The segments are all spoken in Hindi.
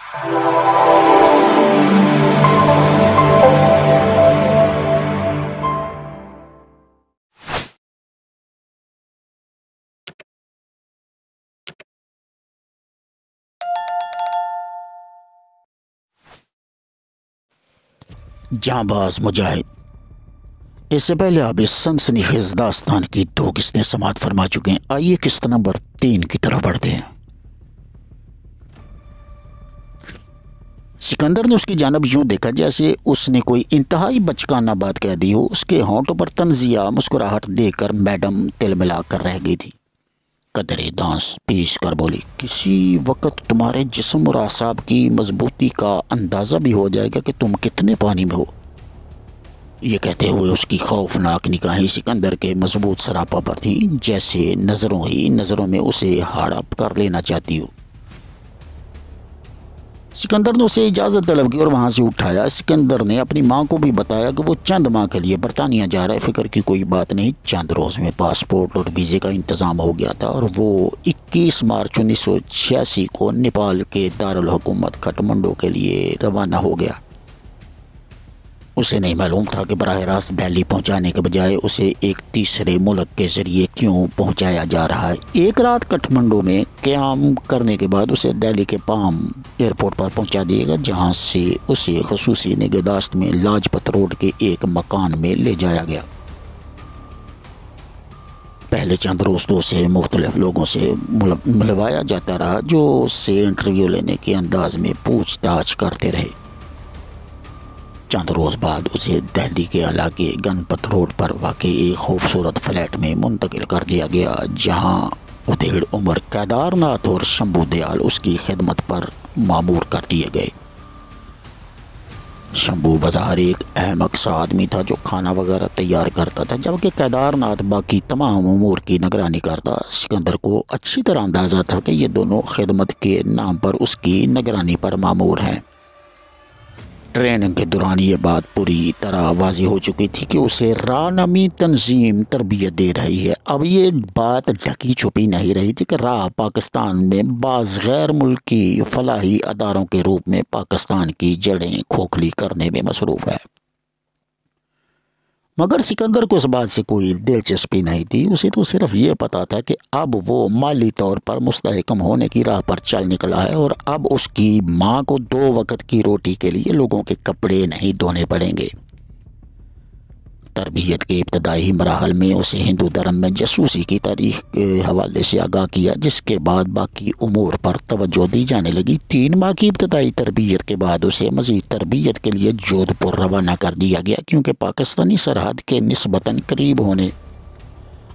जांबाज मुजाहिद, इससे पहले आप इस सनसनीखेज दास्तान की 2 किस्तें समाअत फरमा चुके हैं। आइए किस्त नंबर 3 की तरफ बढ़ते हैं। सिकंदर ने उसकी जानब यूं देखा जैसे उसने कोई इंतहाई बचकाना बात कह दी हो। उसके होंठों पर तंजिया मुस्कुराहट देकर मैडम तिलमिला कर रह गई थी। कदरे दांस पीस कर बोली, किसी वक्त तुम्हारे जिस्म और आसाब की मजबूती का अंदाज़ा भी हो जाएगा कि तुम कितने पानी में हो। ये कहते हुए उसकी खौफनाक निगाहें सिकंदर के मजबूत सरापा पर थीं, जैसे नज़रों ही नज़रों में उसे हड़प कर लेना चाहती हो। सिकंदर ने उसे इजाज़त तलब की और वहाँ से उठाया। सिकंदर ने अपनी माँ को भी बताया कि वो चंद माह के लिए बरतानिया जा रहा है। फ़िक्र की कोई बात नहीं, चंद रोज़ में पासपोर्ट और वीज़े का इंतज़ाम हो गया था और वो 21 मार्च 1986 को नेपाल के दारुल हुकूमत काठमांडू के लिए रवाना हो गया। उसे नहीं मालूम था कि बराह रास्त दिल्ली पहुंचाने के बजाय उसे एक तीसरे मुल्क के ज़रिए क्यों पहुंचाया जा रहा है। एक रात काठमांडू में क़याम करने के बाद उसे दिल्ली के पाम एयरपोर्ट पर पहुंचा दिएगा, जहां से उसे ख़ुसूसी निगहदाश्त में लाजपत रोड के एक मकान में ले जाया गया। पहले चंद रोज़ तो उसे मुख्तलिफ लोगों से मिलवाया जाता रहा, जो उससे इंटरव्यू लेने के अंदाज में पूछताछ करते रहे। चंद रोज़ बाद उसे दिल्ली के इलाके गणपत रोड पर वाक़ई एक खूबसूरत फ्लैट में मुंतकिल कर दिया गया, जहां उधेड़ उम्र केदारनाथ और शंभू दयाल उसकी खिदमत पर मामूर कर दिए गए। शंभू बाज़ार एक अहमक सा आदमी था जो खाना वगैरह तैयार करता था, जबकि केदारनाथ बाकी तमाम उमूर की निगरानी करता। सिकंदर को अच्छी तरह अंदाज़ा था कि ये दोनों खिदमत के नाम पर उसकी निगरानी पर मामूर हैं। ट्रेनिंग के दौरान ये बात पूरी तरह वाज़ेह हो चुकी थी कि उसे रानामी तंजीम तरबियत दे रही है। अब ये बात ढकी छुपी नहीं रही थी कि राह पाकिस्तान में बाज़ गैर मुल्की फलाही अदारों के रूप में पाकिस्तान की जड़ें खोखली करने में मसरूफ़ है। मगर सिकंदर को इस बात से कोई दिलचस्पी नहीं थी। उसे तो सिर्फ ये पता था कि अब वो माली तौर पर मुस्तहकम होने की राह पर चल निकला है और अब उसकी माँ को 2 वक्त की रोटी के लिए लोगों के कपड़े नहीं धोने पड़ेंगे। तरबियत के इब्तदाई मराहल में उसे हिंदू धर्म में जासूसी की तारीख के हवाले से आगाह किया, जिसके बाद बाकी उमूर पर तवज्जो दी जाने लगी। 3 माह की इब्तदाई तरबियत के बाद उसे मज़ीद तरबियत के लिए जोधपुर रवाना कर दिया गया, क्योंकि पाकिस्तानी सरहद के निस्बतन करीब होने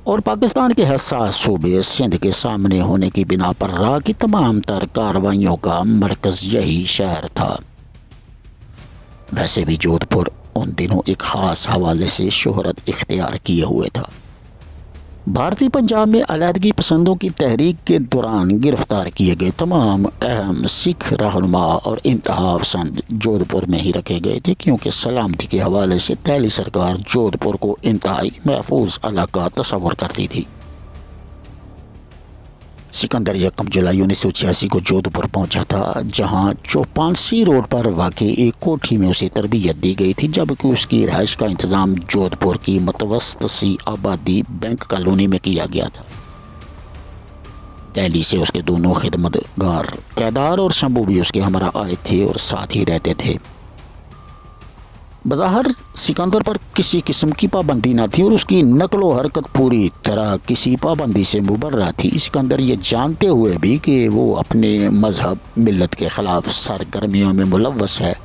और पाकिस्तान के हसास सूबे सिंध के सामने होने की बिना पर राह की तमाम तर कार्रवाइयों का मरकज़ यही शहर था। वैसे भी जोधपुर उन दिनों एक ख़ास हवाले से शोहरत इख्तियार किए हुए था। भारतीय पंजाब में अलहदगी पसंदों की तहरीक के दौरान गिरफ्तार किए गए तमाम अहम सिख रहनुमा और इंतहा पसंद जोधपुर में ही रखे गए थे, क्योंकि सलामती के हवाले से दिल्ली सरकार जोधपुर को इंतहाई महफूज इलाका तस्वर करती थी। सिकंदर 1 जुलाई 1986 को जोधपुर पहुंचा था, जहां चौपांसी रोड पर वाक़ई एक कोठी में उसे तरबियत दी गई थी, जबकि उसकी रिहाइश का इंतज़ाम जोधपुर की मुतवस्सित सी आबादी बैंक कॉलोनी में किया गया था। दिल्ली से उसके दोनों खिदमतगार केदार और शंभू भी उसके हमरा आए थे और साथ ही रहते थे। बज़ाहिर सिकंदर पर किसी किस्म की पाबंदी न थी और उसकी नकलो हरकत पूरी तरह किसी पाबंदी से मुबर्रा थी। सिकंदर ये जानते हुए भी कि वो अपने मजहब मिल्लत के ख़िलाफ़ सरगर्मियों में मुलव्वस है,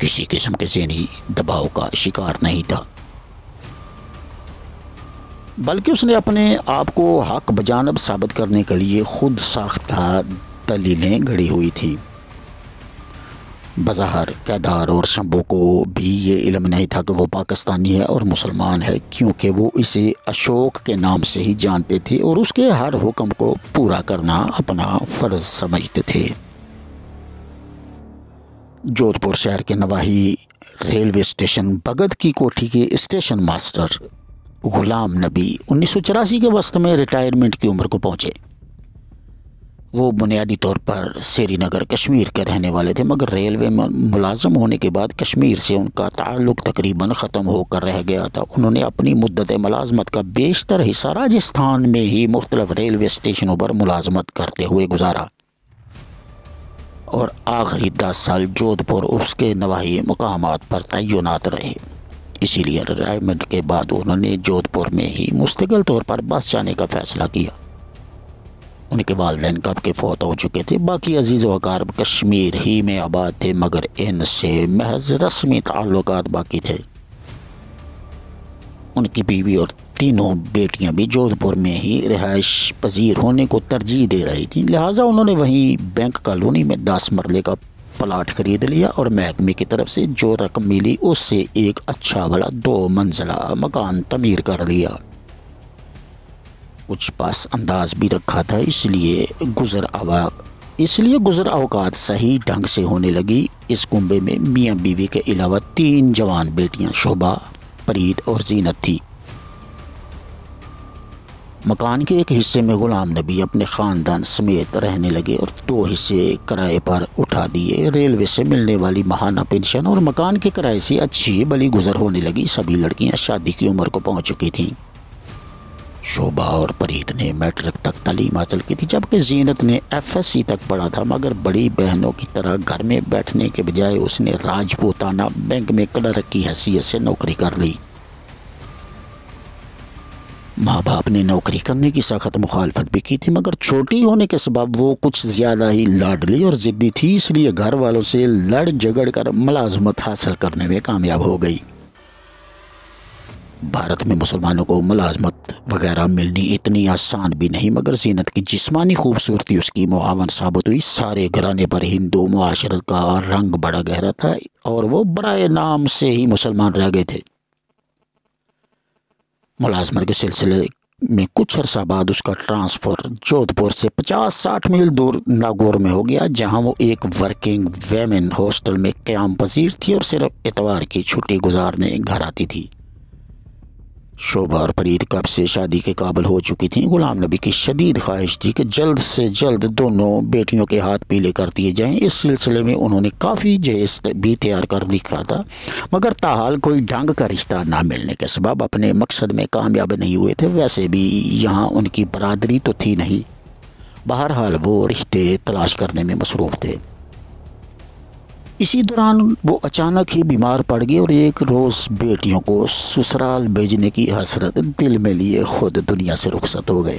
किसी किस्म के ज़हनी दबाव का शिकार नहीं था, बल्कि उसने अपने आप को हक बजानब साबित करने के लिए खुद साख्ता दलीलें घड़ी हुई थी। बज़ाहिर केदार और शंभू को भी ये इल्म नहीं था कि वो पाकिस्तानी है और मुसलमान है, क्योंकि वो इसे अशोक के नाम से ही जानते थे और उसके हर हुक्म को पूरा करना अपना फ़र्ज समझते थे। जोधपुर शहर के नवाही रेलवे स्टेशन भगत की कोठी के स्टेशन मास्टर गुलाम नबी 1984 के वस्त में रिटायरमेंट की उम्र को पहुँचे। वो बुनियादी तौर पर श्रीनगर कश्मीर के रहने वाले थे, मगर रेलवे में मुलाजम होने के बाद कश्मीर से उनका ताल्लुक़ तकरीबन ख़त्म होकर रह गया था। उन्होंने अपनी मुद्दत मुलाजमत का बेशतर हिस्सा राजस्थान में ही मुख्तलिफ रेलवे स्टेशनों पर मुलाजमत करते हुए गुजारा और आखिरी 10 साल जोधपुर उसके नवाही मकामात पर तैनात रहे। इसीलिए रिटायरमेंट के बाद उन्होंने जोधपुर में ही मुस्तकिल तौर पर बस जाने का फ़ैसला किया। उनके वालिदैन कब के फौत हो चुके थे। बाकी अजीज़ व अक़ारब कश्मीर ही में आबाद थे, मगर इनसे महज रस्मी ताल्लुकात बाकी थे। उनकी बीवी और तीनों बेटियां भी जोधपुर में ही रिहाइश पजीर होने को तरजीह दे रही थीं, लिहाजा उन्होंने वहीं बैंक कॉलोनी में 10 मरले का प्लाट खरीद लिया और महकमे की तरफ से जो रकम मिली उससे एक अच्छा वाला 2 मंजिला मकान तमीर कर लिया। कुछ पास अंदाज भी रखा था, इसलिए गुज़र अवकात सही ढंग से होने लगी। इस कुंबे में मियाँ बीवी के अलावा 3 जवान बेटियां शोभा, फरीद और जीनत थी। मकान के एक हिस्से में गुलाम नबी अपने ख़ानदान समेत रहने लगे और 2 हिस्से किराए पर उठा दिए। रेलवे से मिलने वाली माहाना पेंशन और मकान के किराए से अच्छी भली गुजर होने लगी। सभी लड़कियां शादी की उम्र को पहुंच चुकी थीं। शोभा और फरीद ने मैट्रिक तक तालीम हासिल की थी, जबकि जीनत ने FSC तक पढ़ा था, मगर बड़ी बहनों की तरह घर में बैठने के बजाय उसने राजपूताना बैंक में क्लर्क की हैसियत से नौकरी कर ली। माँ बाप ने नौकरी करने की सख्त मुखालफत भी की थी, मगर छोटी होने के सबब वो कुछ ज़्यादा ही लाडली और ज़िद्दी थी, इसलिए घर वालों से लड़ झगड़ कर मुलाजमत हासिल करने में कामयाब हो गई। भारत में मुसलमानों को मुलाजमत वगैरह मिलनी इतनी आसान भी नहीं, मगर जीनत की जिस्मानी खूबसूरती उसकी मुआवन साबित हुई। सारे घराने पर हिंदू मुआशरत का रंग बड़ा गहरा था और वो बराए नाम से ही मुसलमान रह गए थे। मुलाजमत के सिलसिले में कुछ अरसा बाद उसका ट्रांसफ़र जोधपुर से 50-60 मील दूर नागौर में हो गया, जहां वो एक वर्किंग वेमेन हॉस्टल में क़याम पजीर थी और सिर्फ इतवार की छुट्टी गुजारने घर आती थी। शोभा और फरीद कब से शादी के काबिल हो चुकी थीं। गुलाम नबी की शदीद ख्वाहिश थी कि जल्द से जल्द दोनों बेटियों के हाथ पीले कर दिए जाएं। इस सिलसिले में उन्होंने काफ़ी जहेज़ भी तैयार कर लिखा था, मगर ताहाल कोई ढंग का रिश्ता ना मिलने के सबब अपने मकसद में कामयाब नहीं हुए थे। वैसे भी यहाँ उनकी बरादरी तो थी नहीं। बहरहाल वो रिश्ते तलाश करने में मसरूफ़ थे। इसी दौरान वो अचानक ही बीमार पड़ गए और एक रोज़ बेटियों को ससुराल भेजने की हसरत दिल में लिए खुद दुनिया से रुखसत हो गए।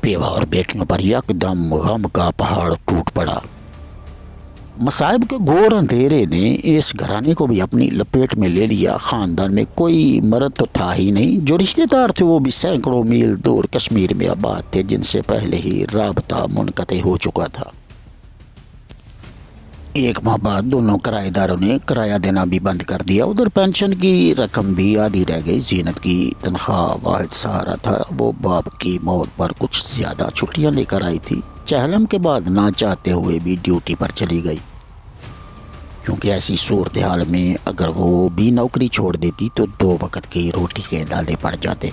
बेवा और बेटियों पर यकदम गम का पहाड़ टूट पड़ा। मसाइब के घोर अंधेरे ने इस घराने को भी अपनी लपेट में ले लिया। ख़ानदान में कोई मर्द तो था ही नहीं। जो रिश्तेदार थे वो भी सैकड़ों मील दूर कश्मीर में आबाद थे, जिनसे पहले ही राबता मुनक़ते हो चुका था। एक माह बाद दोनों किराएदारों ने किराया देना भी बंद कर दिया। उधर पेंशन की रकम भी आधी रह गई। जीनत की तनख्वाह वाहिद सहारा था। वो बाप की मौत पर कुछ ज़्यादा छुट्टियां लेकर आई थी। चहलम के बाद ना चाहते हुए भी ड्यूटी पर चली गई, क्योंकि ऐसी सूरत हाल में अगर वो भी नौकरी छोड़ देती तो 2 वक्त की रोटी के लाले पड़ जाते।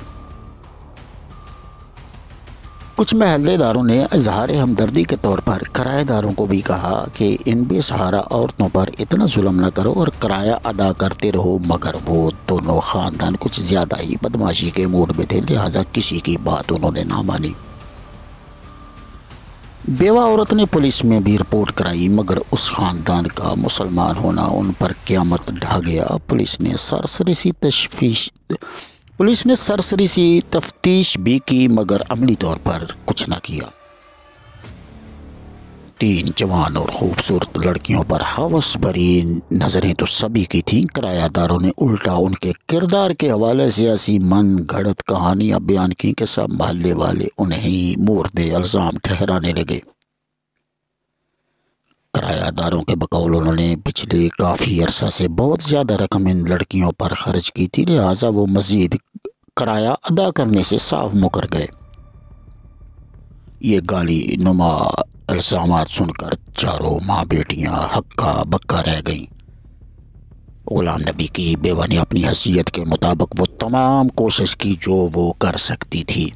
कुछ महल्लेदारों ने इजहार हमदर्दी के तौर पर किराएदारों को भी कहा कि इन बेसहारा औरतों पर इतना जुल्म न करो और किराया अदा करते रहो, मगर वो दोनों ख़ानदान कुछ ज़्यादा ही बदमाशी के मूड में थे, लिहाजा किसी की बात उन्होंने ना मानी। बेवा औरत ने पुलिस में भी रिपोर्ट कराई, मगर उस ख़ानदान का मुसलमान होना उन पर क़यामत ढा गया। पुलिस ने सरसरी सी तफ्तीश भी की, मगर अमली तौर पर कुछ न किया। 3 जवान और खूबसूरत लड़कियों पर हवस भरी नज़रें तो सभी की थीं। किरायादारों ने उल्टा उनके किरदार के हवाले से ऐसी मन घड़त कहानियाँ बयान की कि सब मोहल्ले वाले उन्हें मुर्दे इल्ज़ाम ठहराने लगे। किरायादारों के बकौल उन्होंने पिछले काफ़ी अरसा से बहुत ज़्यादा रकम इन लड़कियों पर खर्च की थी, लिहाजा वो मज़ीद किराया अदा करने से साफ मुकर गए। ये गाली नुमा इल्ज़ामात सुनकर चारों माँ बेटियां हक्का बक्का रह गईं। गुलाम नबी की बेवा ने अपनी हैसियत के मुताबिक वो तमाम कोशिश की जो वो कर सकती थी।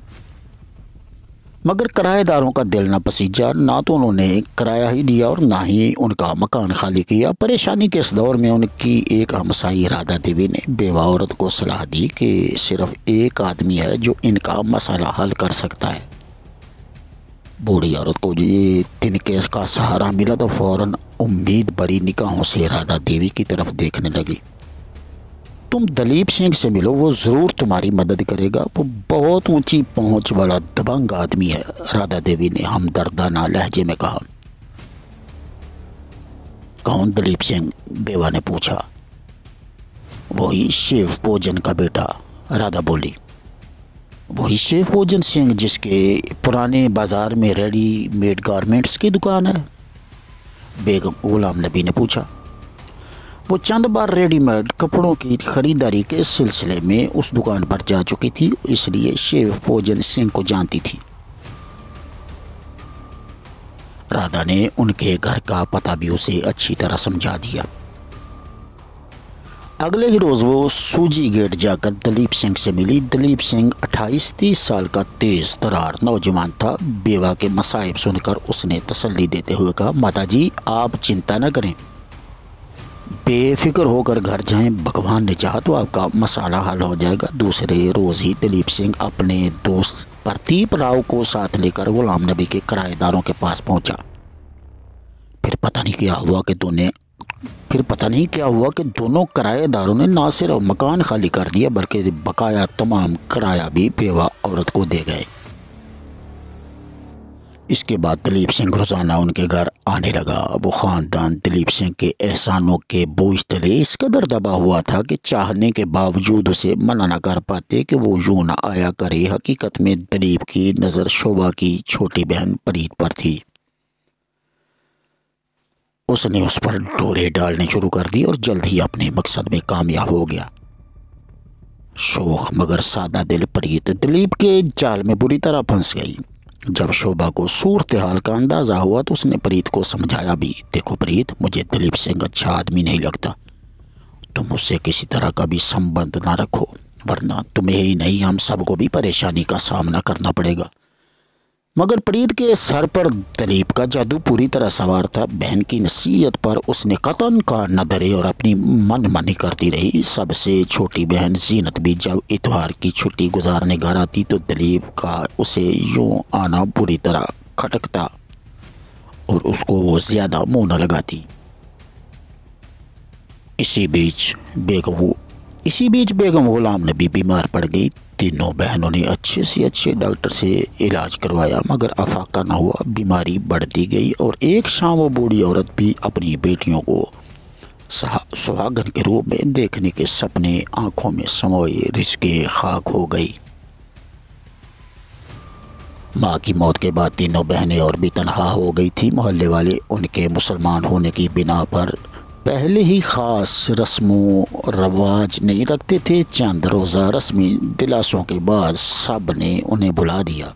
मगर किराएदारों का दिल न पसीजा, ना तो उन्होंने किराया ही दिया और ना ही उनका मकान खाली किया। परेशानी के इस दौर में उनकी एक हमसाई राधा देवी ने बेवा औरत को सलाह दी कि सिर्फ एक आदमी है जो इनका मसला हल कर सकता है। बूढ़ी औरत को ये तिनके का सहारा मिला तो फौरन उम्मीद भरी निगाहों से राधा देवी की तरफ देखने लगी। तुम दलीप सिंह से मिलो, वो ज़रूर तुम्हारी मदद करेगा। वो बहुत ऊंची पहुंच वाला दबंग आदमी है, राधा देवी ने हमदर्दाना लहजे में कहा। कौन दलीप सिंह? बेवा ने पूछा। वही शिव भोजन का बेटा, राधा बोली। वही शिव भोजन सिंह जिसके पुराने बाजार में रेडीमेड गारमेंट्स की दुकान है? बेगम गुलाम नबी ने पूछा। वो चंद बार रेडीमेड कपड़ों की खरीदारी के सिलसिले में उस दुकान पर जा चुकी थी, इसलिए शिव भोजन सिंह को जानती थी। राधा ने उनके घर का पता भी उसे अच्छी तरह समझा दिया। अगले ही रोज़ वो सूजी गेट जाकर दलीप सिंह से मिली। दलीप सिंह 28-30 साल का तेज तरार नौजवान था। बेवा के मसाइब सुनकर उसने तसल्ली देते हुए कहा, माताजी आप चिंता न करें, बेफिक्र होकर घर जाएं, भगवान ने चाहा तो आपका मसाला हल हो जाएगा। दूसरे रोज़ ही दलीप सिंह अपने दोस्त प्रदीप राव को साथ लेकर गुलाम नबी के किराएदारों के पास पहुंचा। फिर पता नहीं क्या हुआ कि दोनों किराएदारों ने ना सिर्फ मकान खाली कर दिया बल्कि बकाया तमाम किराया भी बेवा औरत को दे गए। इसके बाद दलीप सिंह रोज़ाना उनके घर आने लगा। वो ख़ानदान दलीप सिंह के एहसानों के बोझ तले इस कदर दबा हुआ था कि चाहने के बावजूद उसे मना न कर पाते कि वो यूं न आया करे। हकीकत में दलीप की नज़र शोभा की छोटी बहन प्रीत पर थी। उसने उस पर डोरे डालने शुरू कर दी और जल्द ही अपने मकसद में कामयाब हो गया। शोख मगर सादा दिल प्रीत दलीप के जाल में बुरी तरह फंस गई। जब शोभा को सूरत हाल का अंदाज़ा हुआ तो उसने प्रीत को समझाया भी, देखो प्रीत, मुझे दलीप सिंह अच्छा आदमी नहीं लगता। तुम उससे किसी तरह का भी संबंध ना रखो, वरना तुम्हें ही नहीं हम सबको भी परेशानी का सामना करना पड़ेगा। मगर प्रीत के सर पर दलीप का जादू पूरी तरह सवार था। बहन की नसीहत पर उसने कतन कान न धरे और अपनी मनमानी करती रही। सबसे छोटी बहन जीनत भी जब इतवार की छुट्टी गुजारने घर आती तो दलीप का उसे यूं आना पूरी तरह खटकता और उसको वो ज़्यादा मुँह न लगाती। इसी बीच बेगम गुलाम नबी बीमार पड़ गई। तीनों बहनों ने अच्छे से अच्छे डॉक्टर से इलाज करवाया मगर अफाका न हुआ। बीमारी बढ़ती गई और एक शाम वो बूढ़ी औरत भी अपनी बेटियों को सुहागन के रूप में देखने के सपने आंखों में समोए रिश्के खाक हो गई। माँ की मौत के बाद तीनों बहनें और भी तनहा हो गई थी। मोहल्ले वाले उनके मुसलमान होने की बिना पर पहले ही ख़ास रस्मों रवाज नहीं रखते थे। चंद रोज़ा रस्मी दिलासों के बाद सब ने उन्हें बुला दिया।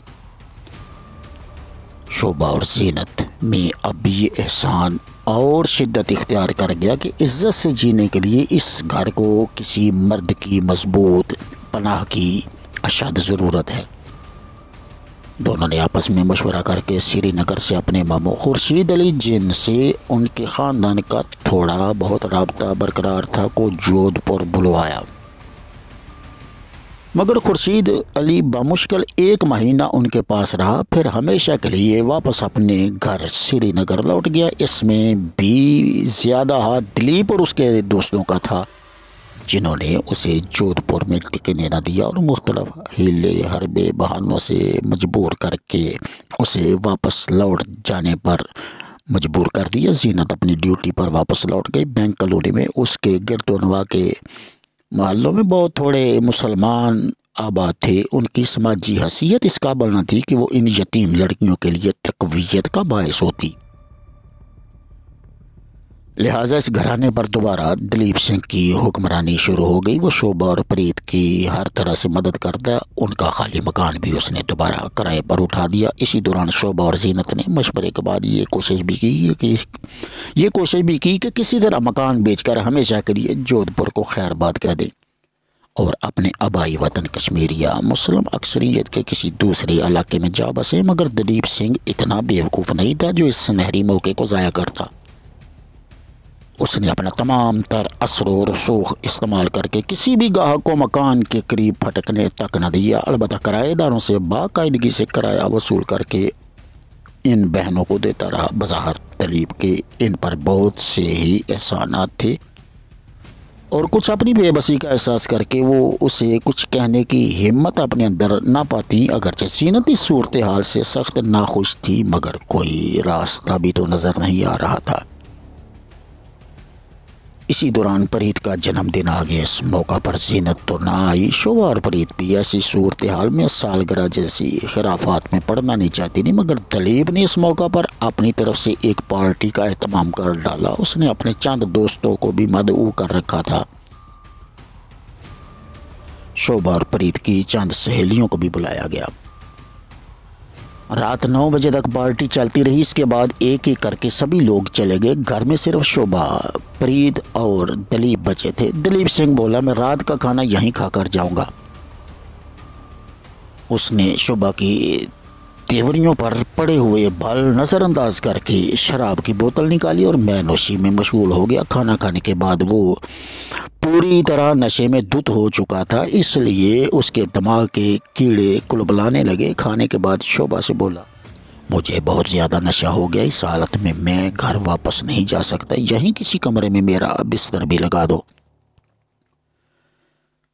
शोभा और जीनत में अब ये एहसान और शिद्दत इख्तियार कर गया कि इज़्ज़त से जीने के लिए इस घर को किसी मर्द की मजबूत पनाह की अशद ज़रूरत है। दोनों ने आपस में मशवरा करके श्रीनगर से अपने मामू खुर्शीद अली, जिनसे उनके ख़ानदान का थोड़ा बहुत राब्ता बरकरार था, को जोधपुर बुलवाया। मगर खुर्शीद अली बामुश्किल 1 महीना उनके पास रहा, फिर हमेशा के लिए वापस अपने घर श्रीनगर लौट गया। इसमें भी ज़्यादा हाथ दिलीप और उसके दोस्तों का था, जिन्होंने उसे जोधपुर में टिकने न दिया और मुख्तलिफ हीले हरबे बहानों से मजबूर करके उसे वापस लौट जाने पर मजबूर कर दिया। जीनत अपनी ड्यूटी पर वापस लौट गई। बैंक कॉलोनी में उसके गिरदोनवा के मोहल्लों में बहुत थोड़े मुसलमान आबाद थे। उनकी समाजी हैसियत इस काबिल न थी कि वो इन यतीम लड़कियों के लिए तकवीयत का बायस होती। लिहाजा इस घराने पर दोबारा दलीप सिंह की हुक्मरानी शुरू हो गई। वो शोभा और प्रीत की हर तरह से मदद करता। उनका खाली मकान भी उसने दोबारा किराए पर उठा दिया। इसी दौरान शोभा और जीनत ने मशवरे के बाद ये कोशिश भी की कि किसी तरह मकान बेचकर हमेशा के लिए जोधपुर को खैरबाद कह दें और अपने आबाई वतन कश्मीर या मुस्लिम अक्सरियत के किसी दूसरे इलाके में जा बसे, मगर दलीप सिंह इतना बेवकूफ़ नहीं था जो इस सुनहरी मौके को ज़ाया करता। उसने अपना तमाम तर असर और रसूख इस्तेमाल करके किसी भी गाहक को मकान के करीब फटकने तक न दिया। अलबत्ता किराएदारों से बाकायदगी से किराया वसूल करके इन बहनों को देता रहा। बज़ाहिर दलीप के इन पर बहुत से ही एहसानात थे और कुछ अपनी बेबसी का एहसास करके वो उसे कुछ कहने की हिम्मत अपने अंदर ना पाती। अगरचे जीनत इस सूरत हाल से सख्त नाखुश थी, मगर कोई रास्ता भी तो नज़र नहीं आ रहा था। इसी दौरान परीत का जन्मदिन आ गया। इस मौका पर जीनत तो ना आई। शोभा और परीत भी ऐसी सूरत हाल में सालगिरह जैसी खिराफात में पड़ना नहीं चाहती थी, मगर दलीप ने इस मौका पर अपनी तरफ से एक पार्टी का एहतमाम कर डाला। उसने अपने चंद दोस्तों को भी मदऊ कर रखा था। शोभा और परीत की चंद सहेलियों को भी बुलाया गया। रात 9 बजे तक पार्टी चलती रही। इसके बाद एक एक करके सभी लोग चले गए। घर में सिर्फ शोभा, परीत और दलीप बचे थे। दलीप सिंह बोला, मैं रात का खाना यहीं खाकर जाऊंगा। उसने शोभा की तेवरियों पर पड़े हुए बल नज़रअंदाज करके शराब की बोतल निकाली और मैनोशी में मशगूल हो गया। खाना खाने के बाद वो पूरी तरह नशे में धुत हो चुका था, इसलिए उसके दिमाग के कीड़े कुलबलाने लगे। खाने के बाद शोभा से बोला, मुझे बहुत ज़्यादा नशा हो गया। इस हालत में मैं घर वापस नहीं जा सकता। यहीं किसी कमरे में मेरा बिस्तर भी लगा दो।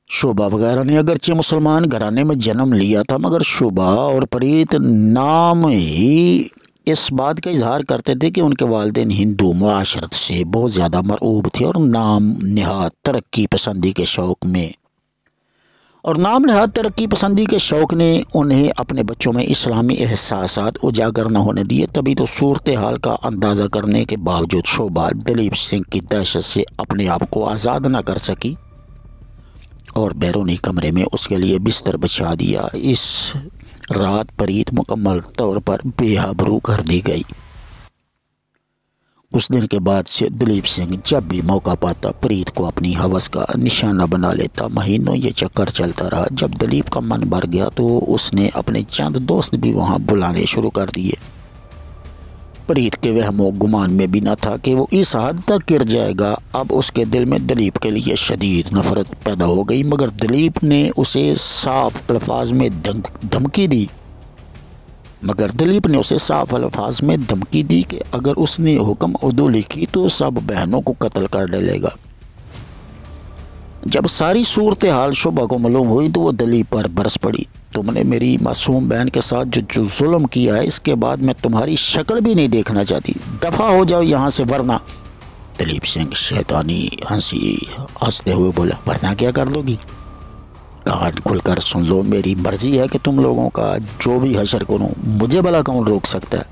शोभा वगैरह ने अगरचे मुसलमान घराने में जन्म लिया था, मगर शोभा और परीत नाम ही इस बात का इजहार करते थे कि उनके वालिदैन हिंदू मुआशरत से बहुत ज़्यादा मरऊब थे और नाम नहाद तरक्की पसंदी के शौक़ ने उन्हें अपने बच्चों में इस्लामी एहसासात उजागर न होने दिए। तभी तो सूरत हाल का अंदाज़ा करने के बावजूद शोभा दलीप सिंह की दहशत से अपने आप को आज़ाद न कर सकी और बैरूनी कमरे में उसके लिए बिस्तर बिछा दिया। इस रात परीत मुकम्मल तौर पर बेआबरू कर दी गई। उस दिन के बाद से दलीप सिंह जब भी मौका पाता परीत को अपनी हवस का निशाना बना लेता। महीनों ये चक्कर चलता रहा। जब दलीप का मन भर गया तो उसने अपने चंद दोस्त भी वहाँ बुलाने शुरू कर दिए। परीत के वहमो गुमान में भी न था कि वो इस हद तक गिर जाएगा। अब उसके दिल में दलीप के लिए शदीद नफरत पैदा हो गई, मगर दलीप ने उसे साफ अल्फाज में धमकी दी कि अगर उसने हुक्म उदूली की तो सब बहनों को कत्ल कर डालेगा। जब सारी सूरत हाल शोभा को मालूम हुई तो वो दलीप पर बरस पड़ी। तुमने मेरी मासूम बहन के साथ जो जुल्म किया है, इसके बाद मैं तुम्हारी शक्ल भी नहीं देखना चाहती। दफ़ा हो जाओ यहाँ से वरना। दलीप सिंह शैतानी हंसते हुए बोला, वरना क्या कर दोगी? कान खुलकर सुन लो, मेरी मर्जी है कि तुम लोगों का जो भी हशर करूं, मुझे भला कौन रोक सकता है?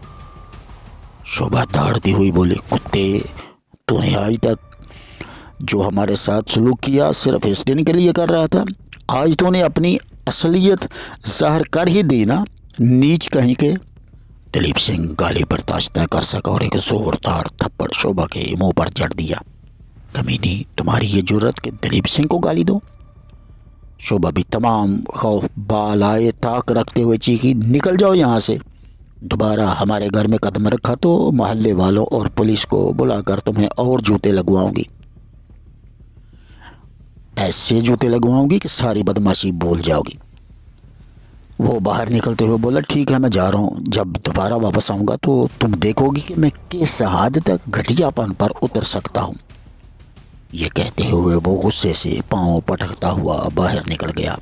शोभा दहाड़ती हुई बोली, कुत्ते, तूने आज तक जो हमारे साथ सलूक किया सिर्फ इस दिन के लिए कर रहा था। आज तूने अपनी असलियत ज़ाहिर कर ही दी ना, नीच कहीं के। दलीप सिंह गाली बर्दाश्त न कर सका और एक ज़ोरदार थप्पड़ शोभा के मुंह पर जड़ दिया। कमीनी, तुम्हारी ये जुर्रत कि दलीप सिंह को गाली दो? शोभा भी तमाम खौफ बालाए ताक रखते हुए चीखी, निकल जाओ यहाँ से। दोबारा हमारे घर में कदम रखा तो मोहल्ले वालों और पुलिस को बुलाकर तुम्हें और जूते लगवाऊंगी। ऐसे जूते लगवाऊंगी कि सारी बदमाशी भूल जाओगी। वो बाहर निकलते हुए बोला, ठीक है, मैं जा रहा हूँ। जब दोबारा वापस आऊँगा तो तुम देखोगी कि मैं किस हद तक घटियापन पर उतर सकता हूँ। ये कहते हुए वो गुस्से से पाँव पटकता हुआ बाहर निकल गया।